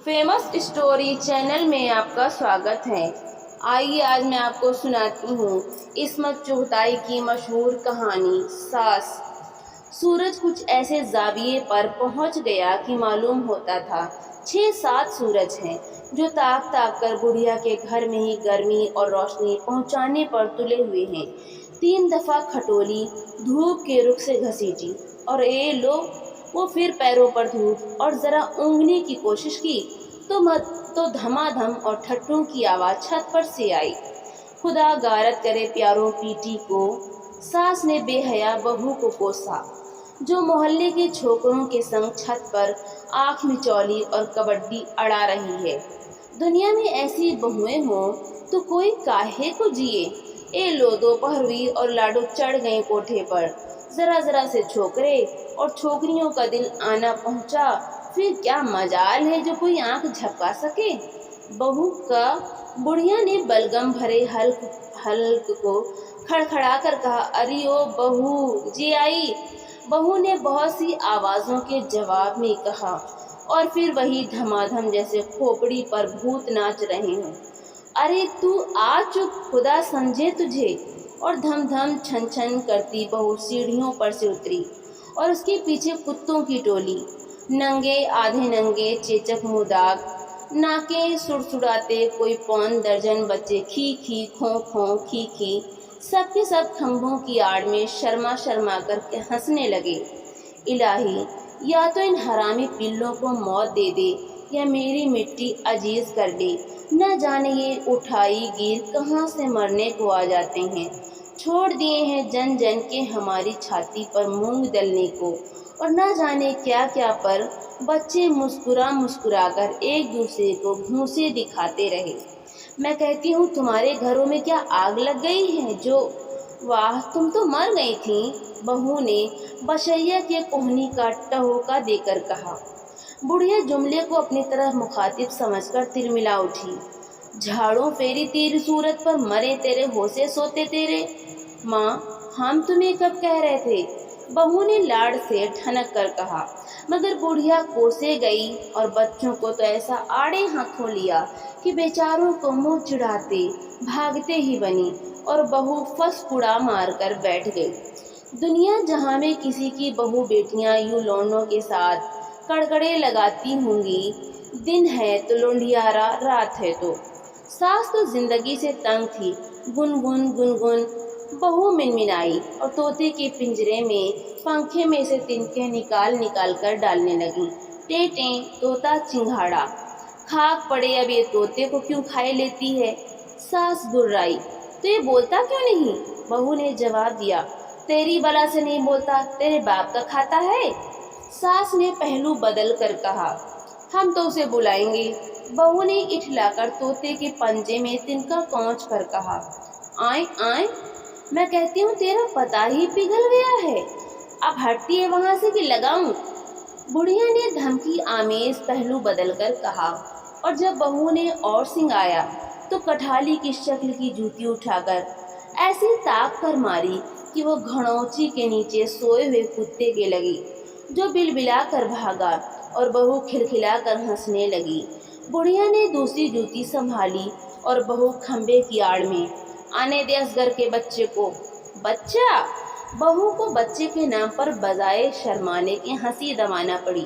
Famous story channel में आपका स्वागत है। आइए आज मैं आपको सुनाती हूँ इस्मत चुगताई की मशहूर कहानी सास। सूरज कुछ ऐसे जाविये पर पहुँच गया कि मालूम होता था 6-7 सूरज हैं जो ताक ताक कर बुढ़िया के घर में ही गर्मी और रोशनी पहुँचाने पर तुले हुए हैं। 3 दफ़ा खटोली धूप के रुख से घसीटी और ए लो वो फिर पैरों पर धूप, और जरा ऊँघने की कोशिश की तो धमाधम और ठट्टों की आवाज़ छत पर से आई। खुदा गारत करे प्यारों पीटी को, सास ने बेहया बहू को कोसा जो मोहल्ले के छोकरों के संग छत पर आँख मिचौली और कबड्डी अड़ा रही है। दुनिया में ऐसी बहुएं हों तो कोई काहे को जिए। ए लो दोपहर हुई और लाडो चढ़ गए कोठे पर। जरा जरा से छोकरे और छोकरियों का दिल आना पहुंचा, फिर क्या मजाल है जो कोई आंख झपका सके। बहू का बुढ़िया ने बलगम भरे हल्क को खड़खड़ा कर कहा, अरे ओ बहू जी आई। बहू ने बहुत सी आवाज़ों के जवाब में कहा, और फिर वही धमाधम जैसे खोपड़ी पर भूत नाच रहे हों। अरे तू आ चुप, खुदा समझे तुझे। और धम धम छन छन करती बहू सीढ़ियों पर से उतरी और उसके पीछे कुत्तों की टोली, नंगे आधे नंगे चेचक मुदाग, नाके सुड़सुड़ाते कोई 5 दर्जन बच्चे खी खी खो खो खी खी, सबके सब खंभों की आड़ में शर्मा शर्मा करके हंसने लगे। इलाही, या तो इन हरामी पिल्लों को मौत दे दे या मेरी मिट्टी अजीज कर दे। न जाने ये उठाई गिर कहाँ से मरने को आ जाते हैं। छोड़ दिए हैं जन जन के हमारी छाती पर मूंग दलने को, और न जाने क्या क्या पर बच्चे मुस्कुरा मुस्कुरा कर एक दूसरे को घूंसे दिखाते रहे। मैं कहती हूँ तुम्हारे घरों में क्या आग लग गई है जो? वाह, तुम तो मर गई थी, बहू ने बशैया के कोहनी का टहोका देकर कहा। बुढ़िया जुमले को अपनी तरफ मुखातिब समझकर तिलमिला उठी। झाड़ों फेरी तेरी सूरत पर, मरे तेरे होसे सोते तेरे। माँ, हम तुम्हें कब कह रहे थे? बहू ने लाड़ से ठनक कर कहा। मगर बुढ़िया कोसे गई और बच्चों को तो ऐसा आड़े हाथों लिया कि बेचारों को मुंह चिढ़ाते भागते ही बनी, और बहू फस कुड़ा मार कर बैठ गई। दुनिया जहाँ में किसी की बहू बेटियाँ यूं लौंडों के साथ कड़कड़े लगाती होंगी, दिन है तो लोंडियारा, रात है तो। सास तो जिंदगी से तंग थी। गुनगुन गुनगुन बहू मिनमिनाई और तोते के पिंजरे में पंखे में से तिनके निकाल निकाल कर डालने लगी। टेटे तोता चिंघाड़ा, खाक पड़े अब ये तोते को क्यों खाए लेती है। सास गुर्राई, तो ये बोलता क्यों नहीं? बहू ने जवाब दिया, तेरी बला से नहीं बोलता, तेरे बाप का खाता है। सास ने पहलू बदल कर कहा, हम तो उसे बुलाएंगे। बहू ने इठलाकर तोते के पंजे में तिनका पहुँच कर कहा, आए आए, मैं कहती हूँ तेरा पता ही पिघल गया है। अब हटती है वहाँ से कि लगाऊं? बुढ़िया ने धमकी आमेज पहलू बदल कर कहा, और जब बहू ने और सिंगाया तो कठाली की शक्ल की जूती उठाकर ऐसी ताक कर मारी कि वो घड़ौची के नीचे सोए हुए कुत्ते के लगी, जो बिलबिला कर भागा और बहू खिलखिला कर हंसने लगी। बुढ़िया ने दूसरी जूती संभाली और बहू खंबे की आड़ में, आने दे असगर के बच्चे को। बच्चा? बहू को बच्चे के नाम पर बजाय शर्माने की हंसी दमाना पड़ी।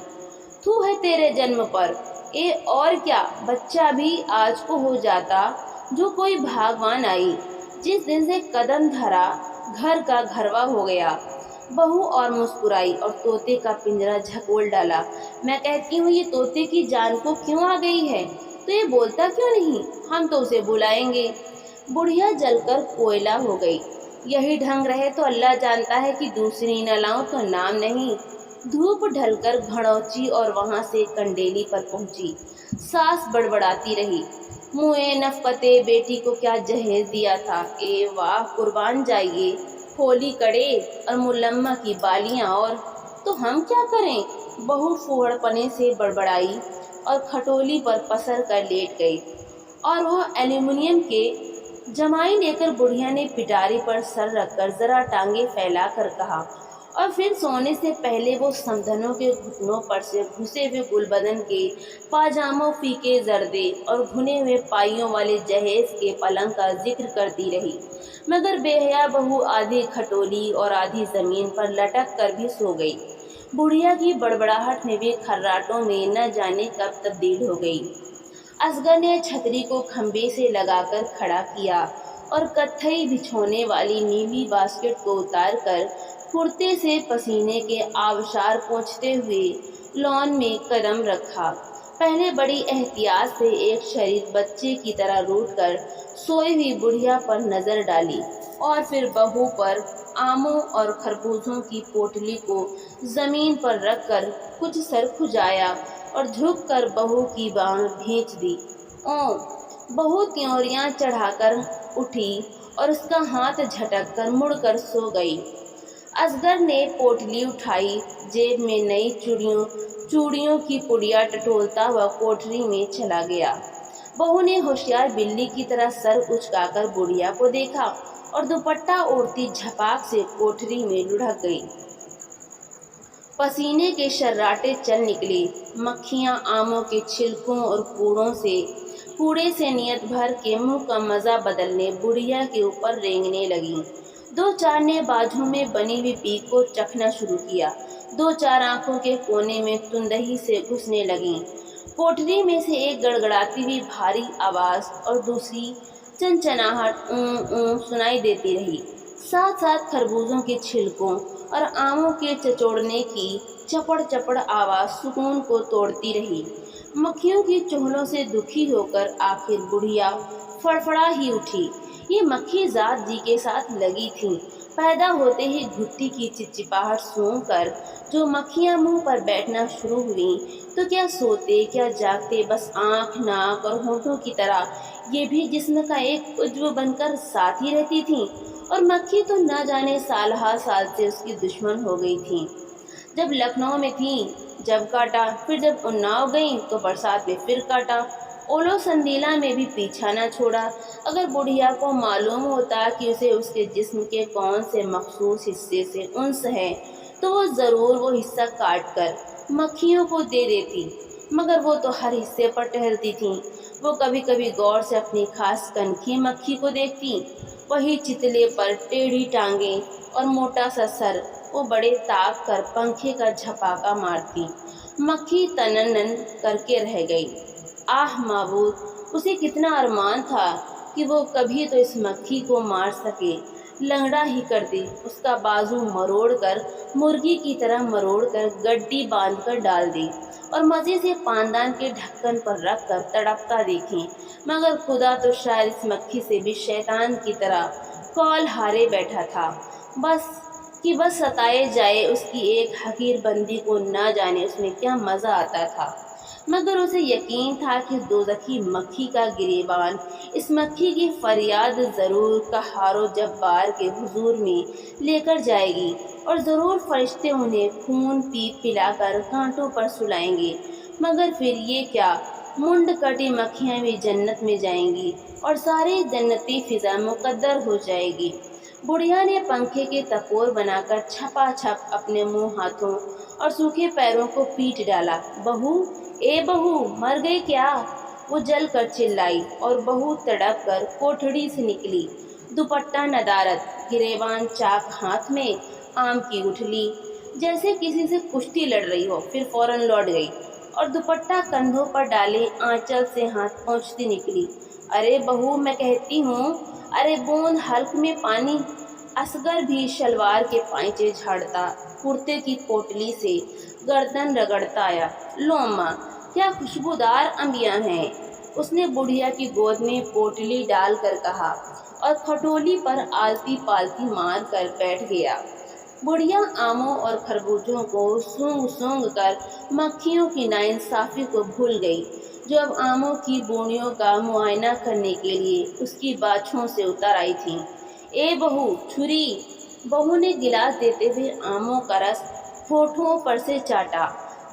थू है तेरे जन्म पर। ए और क्या, बच्चा भी आज को हो जाता जो कोई भागवान आई, जिस दिन से कदम धरा घर का घरवा हो गया। बहू और मुस्कुराई और तोते का पिंजरा झकोल डाला। मैं कहती हूँ ये तोते की जान को क्यों आ गई है, तो ये बोलता क्यों नहीं? हम तो उसे बुलाएंगे। बुढ़िया जलकर कोयला हो गई। यही ढंग रहे तो अल्लाह जानता है कि दूसरी न लाऊं तो नाम नहीं। धूप ढलकर घड़ौची और वहां से कंडेली पर पहुंची। सास बड़बड़ाती रही, मुए नफकते बेटी को क्या जहेज दिया था। ए वाह, कुर्बान जाइए, होली कड़े और मुलम्मा की बालियां, और तो हम क्या करें? बहू फूहड़पने से बड़बड़ाई और खटोली पर पसर कर लेट गई, और वह एल्यूमिनियम के जमाई लेकर बुढ़िया ने पिटारी पर सर रखकर जरा टांगे फैला कर कहा, और फिर सोने से पहले वो समधनों के घुटनों पर से घुसे हुए गुलबदन के पाजामों फीके जर्दे और भुने हुए पाइयों वाले जहेज के पलंग का जिक्र करती रही, मगर बेहया बहू आधी खटोली और आधी जमीन पर लटक कर भी सो गई। बुढ़िया की बड़बड़ाहट में भी खर्राटों में न जाने कब तब्दील हो गई। असगर ने छतरी को खंबे से लगाकर खड़ा किया और कत्थई बिछोने वाली नीली बास्केट को उतारकर कुर्ते से पसीने के आबशार पोंछते हुए लॉन में कदम रखा। पहले बड़ी एहतियात से एक शरीर बच्चे की तरह रूठकर सोई हुई बुढ़िया पर नजर डाली और फिर बहू पर आमों और खरबूजों की पोटली को जमीन पर रखकर कुछ सर खुजाया और झुककर बहू की बांह भींच दी। ओ, बहू त्योरियां चढ़ाकर उठी और उसका हाथ झटक मुड़कर सो गई। असगर ने पोटली उठाई, जेब में नई चूड़ियों की पुड़िया टटोलता हुआ कोठरी में चला गया। बहू ने होशियार बिल्ली की तरह सर उचकाकर बुढ़िया को देखा और दुपट्टा ओढ़ती झपाक से कोठरी में लुढ़क गई। पसीने के शर्राटे चल निकले। मक्खियां आमों के छिलकों और कूड़े से नियत भर के मुंह का मजा बदलने बुढ़िया के ऊपर रेंगने लगी। दो चार ने बाजू में बनी हुई पीक को चखना शुरू किया। दो चार आंखों के कोने में तुंदही से घुसने लगीं। कोठरी में से एक गड़गड़ाती हुई भारी आवाज और दूसरी चंचनाहट ऊं सुनाई देती रही। साथ साथ खरबूजों के छिलकों और आमों के चचोड़ने की चपड़ चपड़ आवाज सुकून को तोड़ती रही। मक्खियों की चुहलों से दुखी होकर आखिर बुढ़िया फड़फड़ा ही उठी। ये मक्खी जात जी के साथ लगी थी। पैदा होते ही घुट्टी की चिपचिपाहट सूंघकर जो मक्खियां मुंह पर बैठना शुरू हुई तो क्या सोते क्या जागते बस आँख नाक और होठों की तरह ये भी जिस्म का एक उज्व बनकर साथ ही रहती थीं। और मक्खी तो न जाने साल से उसकी दुश्मन हो गई थी। जब लखनऊ में थी जब काटा, फिर जब उन्नाव गई तो बरसात में फिर काटा। ओलो संदीला में भी पीछा न छोड़ा। अगर बुढ़िया को मालूम होता कि उसे उसके जिस्म के कौन से मखसूस हिस्से से उन्स है तो वो ज़रूर वो हिस्सा काट कर मक्खियों को दे देती, मगर वो तो हर हिस्से पर टहलती थी। वो कभी कभी गौर से अपनी खास कनखी मक्खी को देखती, वही चितले पर टेढ़ी टांगें और मोटा सा सर वो बड़े ताक कर पंखे का झपाका मारती। मक्खी तनन करके रह गई। आह माबूद, उसे कितना अरमान था कि वो कभी तो इस मक्खी को मार सके, लंगड़ा ही कर दे, उसका बाजू मरोड़ कर मुर्गी की तरह मरोड़ कर गड्डी बांध कर डाल दे और मज़े से पानदान के ढक्कन पर रख कर तड़पता देखें। मगर खुदा तो शायद इस मक्खी से भी शैतान की तरह कौल हारे बैठा था। बस सताए जाए उसकी एक हकीर बंदी को, न जाने उसमें क्या मज़ा आता था। मगर उसे यकीन था कि दोज़खी मक्खी का गिरेबान इस मक्खी की फरियाद ज़रूर कहारो जब्बार के हुजूर में लेकर जाएगी और ज़रूर फरिश्ते उन्हें खून पीप पिलाकर कांटों पर सुलाएंगे। मगर फिर ये क्या, मुंड कटी मक्खियाँ भी जन्नत में जाएंगी और सारी जन्नती फिज़ा मुकद्दर हो जाएगी। बुढ़िया ने पंखे के तपोर बनाकर छपाछप अपने मुंह, हाथों और सूखे पैरों को पीट डाला। बहू, ए बहू, मर गई क्या? वो जल कर चिल्लाई और बहू तड़प कर कोठड़ी से निकली। दुपट्टा नदारत, गिरेबान चाक हाथ में, आम की गुठली, जैसे किसी से कुश्ती लड़ रही हो, फिर फौरन लौट गई और दुपट्टा कंधों पर डाले आंचल से हाथ पोंछती निकली। अरे बहू, मैं कहती हूँ, अरे बूंद हल्क में पानी। असगर भी शलवार के पांचे झाड़ता कुर्ते की पोटली से गर्दन रगड़ता आया। लो अम्मा, क्या खुशबूदार अंबियां हैं, उसने बुढ़िया की गोद में पोटली डालकर कहा और खटोली पर आलती पालती मार कर बैठ गया। बुढ़िया आमों और खरबूजों को सूंघ कर मक्खियों की नाइंसाफ़ी को भूल गई जो अब आमों की बोनियों का मुआयना करने के लिए उसकी बाछों से उतर आई थीं। ए बहू, छुरी। बहू ने गिलास देते हुए आमों का रस होठों पर से चाटा।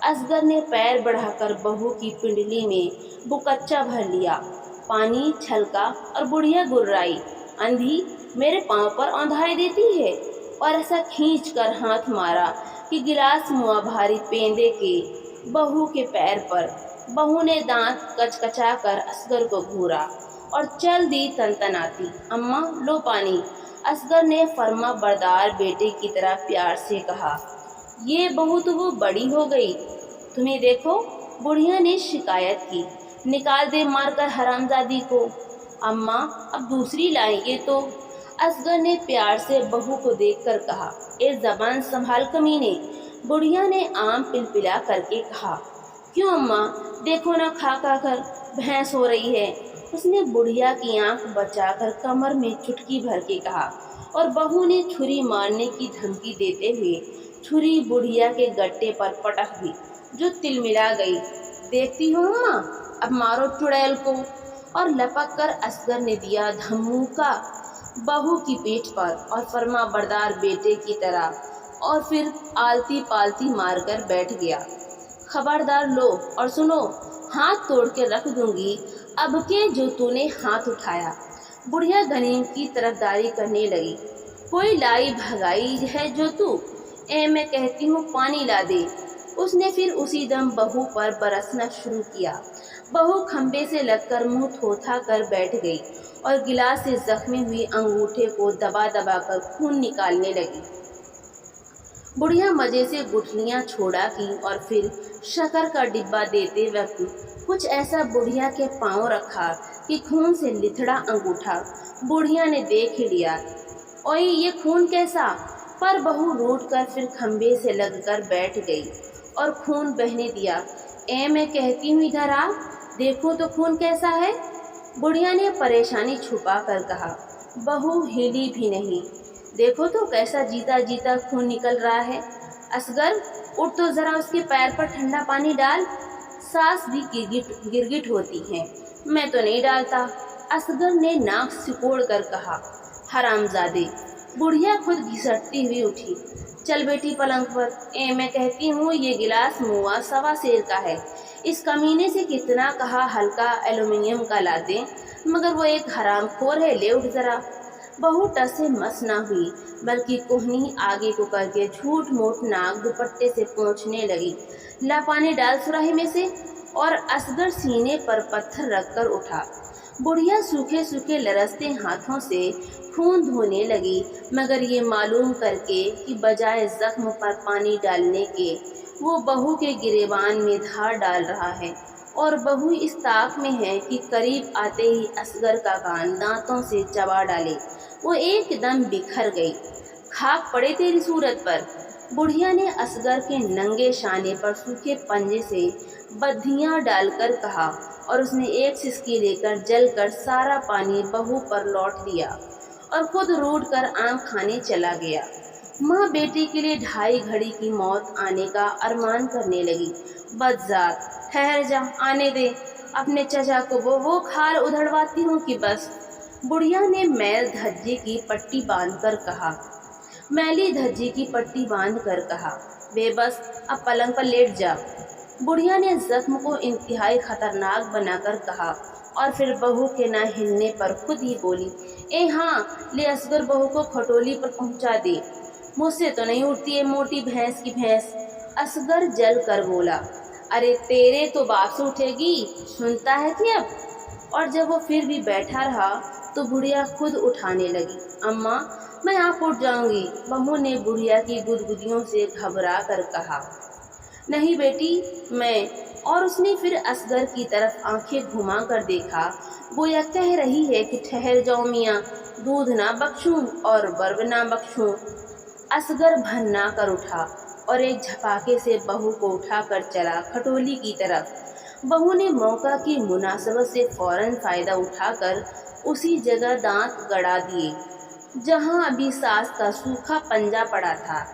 असगर ने पैर बढ़ाकर बहू की पिंडली में बुकच्चा भर लिया। पानी छलका और बुढ़िया गुर्राई। अंधी, मेरे पाँव पर औंधाई देती है और ऐसा खींच कर हाथ मारा कि गिलास मुआ भारी पेंदे के बहू के पैर पर। बहू ने दांत कचकचा कर असगर को घूरा और चल दी तनतनाती। अम्मा लो पानी, असगर ने फर्मा बरदार बेटे की तरह प्यार से कहा। ये बहू तो वो बड़ी हो गई, तुम्हें देखो, बुढ़िया ने शिकायत की। निकाल दे मारकर हरामजादी को। अम्मा अब दूसरी लाएंगे तो, असगर ने प्यार से बहू को देखकर कहा। ए जबान संभाल कमीने, बुढ़िया ने आम पिलपिला करके कहा। क्यों अम्मा, देखो ना खा खा कर भैंस हो रही है, उसने बुढ़िया की आंख बचाकर कमर में चुटकी भर के कहा। और बहू ने छुरी मारने की धमकी देते हुए छुरी बुढ़िया के गट्टे पर पटक दी, जो तिलमिला गई। देखती हो अम्मा, अब मारो चुड़ैल को। और लपक कर असगर ने दिया धम्मूका बहू की पीठ पर और फर्मा बरदार बेटे की तरह, और फिर आलती पालती मारकर बैठ गया। खबरदार लो और सुनो, हाथ तोड़ के रख दूंगी अब के जो तूने हाथ उठाया। बुढ़िया गनीम की तरफदारी करने लगी। कोई लाई भगाई है जो तू, मैं कहती हूँ पानी ला दे। उसने फिर उसी दम बहू पर बरसना शुरू किया। बहू खंबे से लगकर मुंह थोथा कर बैठ गई और गिलास से जख्मी हुई अंगूठे को दबा दबा कर खून निकालने लगी। बुढ़िया मजे से गुठलियां छोड़ा की और फिर शक्कर का डिब्बा देते वक्त कुछ ऐसा बुढ़िया के पांव रखा कि खून से लिथड़ा अंगूठा बुढ़िया ने देख ही लिया। ओए ये खून कैसा? पर बहू रूठ कर फिर खंबे से लगकर बैठ गई और खून बहने दिया। मैं कहती हूँ इधर आ, देखो तो खून कैसा है, बुढ़िया ने परेशानी छुपा कर कहा। बहू हिली भी नहीं। देखो तो कैसा जीता जीता खून निकल रहा है। असगर उठ तो जरा, उसके पैर पर ठंडा पानी डाल, सास भी गिरगिट होती है। मैं तो नहीं डालता, असगर ने नाक सिकोड़ कर कहा। हरामजादे, बुढ़िया खुद घिसटती हुई उठी। चल बेटी पलंग पर। मैं कहती हूँ ये गिलास मुआ सवा सेर का है। इस कमीने से कितना कहा हल्का एल्युमिनियम का ला दें, मगर वो एक हरामखोर है, ले उठ जरा। बहू टस से मस ना हुई, बल्कि कोहनी आगे को करके झूठ मूठ नाक दुपट्टे से पोंछने लगी। ला पानी डाल सुराही में से। और असगर सीने पर पत्थर रखकर उठा। बुढ़िया सूखे सूखे लरसते हाथों से खून धोने लगी, मगर ये मालूम करके कि बजाय जख्म पर पानी डालने के वो बहू के गिरेबान में धार डाल रहा है। और बहू इस ताक में है कि करीब आते ही असगर का कान दांतों से चबा डाले। वो एकदम बिखर गई। खाक पड़े तेरी सूरत पर, बुढ़िया ने असगर के नंगे शाने पर सूखे पंजे से बद्धियां डालकर कहा। और उसने एक सिसकी लेकर जलकर सारा पानी बहू पर लौट दिया और खुद रूठ कर आम खाने चला गया। माँ बेटी के लिए 2.5 घड़ी की मौत आने का अरमान करने लगी। बदजात, ठहर जा, आने दे अपने चचा को, वो खाल उधड़वाती हूँ कि बस। बुढ़िया ने मैल धज्जे की पट्टी बांधकर कहा। मैली धज्जे की पट्टी बांधकर कहा, बेबस अब पलंग पर लेट जा। बुढ़िया ने जख्म को इंतहाई खतरनाक बनाकर कहा और फिर बहू के ना हिलने पर खुद ही बोली, हाँ, ले असगर बहू को खटोली पर पहुंचा दे। मुझसे तो नहीं उठती है मोटी भैंस की भैंस, असगर जल कर बोला। अरे तेरे तो बाप से उठेगी, सुनता है कि अब। और जब वो फिर भी बैठा रहा तो बुढ़िया खुद उठाने लगी। अम्मा मैं आप उठ जाऊंगी, बहू ने बुढ़िया की गुदगुदियों से घबरा कर कहा। नहीं बेटी, मैं। और उसने फिर असगर की तरफ आंखें घुमा कर देखा, गोया कह रही है कि ठहर जाओ मियाँ, दूध ना बख्शूं और बर्ब ना बख्शूं। असगर भन्ना कर उठा और एक झपाके से बहू को उठाकर चला खटोली की तरफ। बहू ने मौका की मुनासबत से फौरन फ़ायदा उठाकर उसी जगह दांत गड़ा दिए जहां अभी सास का सूखा पंजा पड़ा था,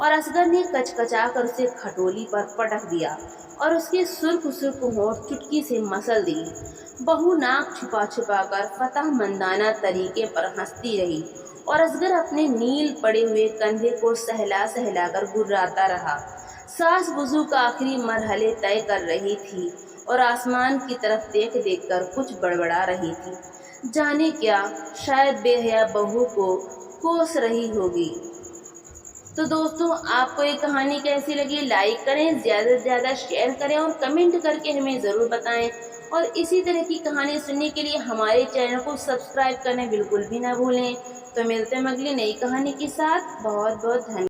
और असगर ने कचकचा कर उसे खटोली पर पटक दिया और उसके सुर्ख सुर्ख होंठ चुटकी से मसल दिए। बहू नाक छुपा छुपा कर फतह मंदाना तरीके पर हंसती रही और असगर अपने नील पड़े हुए कंधे को सहला सहला कर गुर्राता रहा। सास वुज़ू का आखिरी मरहले तय कर रही थी और आसमान की तरफ देख देख कर कुछ बड़बड़ा रही थी। जाने क्या, शायद बेहया बहू को कोस रही होगी। تو دوستوں آپ کو یہ کہانی کیسی لگی لائک کریں، زیادہ سے زیادہ شیئر کریں اور کمنٹ کر کے ہمیں ضرور بتائیں، اور اسی طرح کی کہانی سننے کے لیے ہمارے چینل کو سبسکرائب کرنا بالکل بھی نہ بھولیں۔ تو ملتے ہیں اگلی نئی کہانی کے ساتھ، بہت بہت دھنیہ